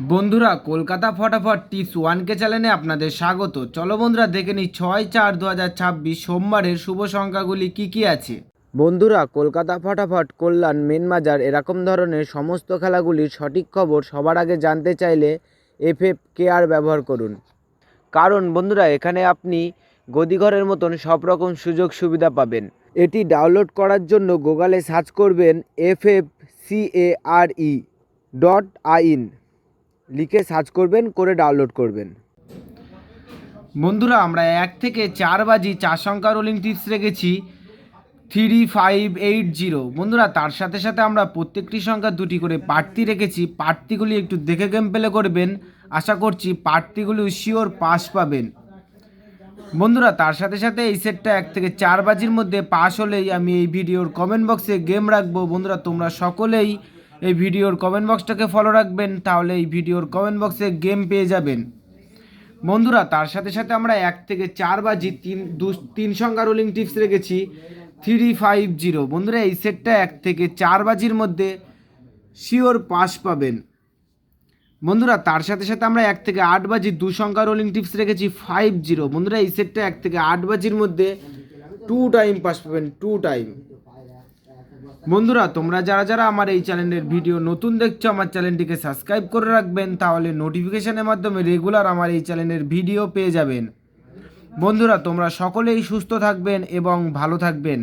বন্ধুরা, কলকাতা ফটাফট tips 1K চ্যানেলে আপনাদের স্বাগত। চলো বন্ধুরা, দেখে নিই 6/4/2026 সোমবারের শুভ সংখ্যাগুলি কি কি আছে। বন্ধুরা, কলকাতা ফটাফট, কল্যাণ, মেন বাজার এরকম ধরনের সমস্ত খেলাগুলির সঠিক খবর সবার আগে জানতে চাইলে FFKR ব্যবহার করুন। কারণ বন্ধুরা, এখানে আপনি গদিঘরের মতন সব রকম সুযোগ সুবিধা পাবেন। এটি ডাউনলোড করার জন্য গুগলে সার্চ করবেন FFCARE.in লিখে সার্চ করবেন, করে ডাউনলোড করবেন। বন্ধুরা, আমরা 1 থেকে 4 বাজি 4 সংখ্যা রোলিং টিপস রেখেছি 3580। বন্ধুরা, তার সাথে সাথে আমরা প্রত্যেকটি সংখ্যা দুটি করে প্রার্থী রেখেছি। প্রার্থীগুলি একটু দেখে গেম প্লে করবেন। আশা করছি প্রার্থীগুলি শিওর পাস পাবেন। বন্ধুরা, তার সাথে সাথে এই সেটটা 1 থেকে 4 বাজির মধ্যে পাস হলেই আমি এই ভিডিওর কমেন্ট বক্সে গেম রাখবো। বন্ধুরা, তোমরা সকলেই এই ভিডিওর কমেন্ট বক্সটাকে ফলো রাখবেন, তাহলে এই ভিডিওর কমেন্ট বক্সে গেম পেয়ে যাবেন। বন্ধুরা, তার সাথে সাথে আমরা 1 থেকে 4 বাজি তিন সংখ্যা রোলিং টিপস রেখেছি 350। বন্ধুরা, এই সেটটা 1 থেকে 4 বাজির মধ্যে শিওর পাস পাবেন। বন্ধুরা, তার সাথে সাথে আমরা 1 থেকে 8 বাজি 2 সংখ্যা রোলিং টিপস রেখেছি 50। বন্ধুরা, এই সেটটা 1 থেকে 8 বাজির মধ্যে 2 টাইম পাস পাবেন, 2 টাইম। বন্ধুরা, তোমরা যারা যারা আমার এই চ্যানেলের ভিডিও নতুন দেখছো, আমার চ্যানেলটিকে সাবস্ক্রাইব করে রাখবেন, তাহলে নোটিফিকেশনের মাধ্যমে রেগুলার আমার এই চ্যানেলের ভিডিও পেয়ে যাবেন। বন্ধুরা, তোমরা সকলেই সুস্থ থাকবেন এবং ভালো থাকবেন।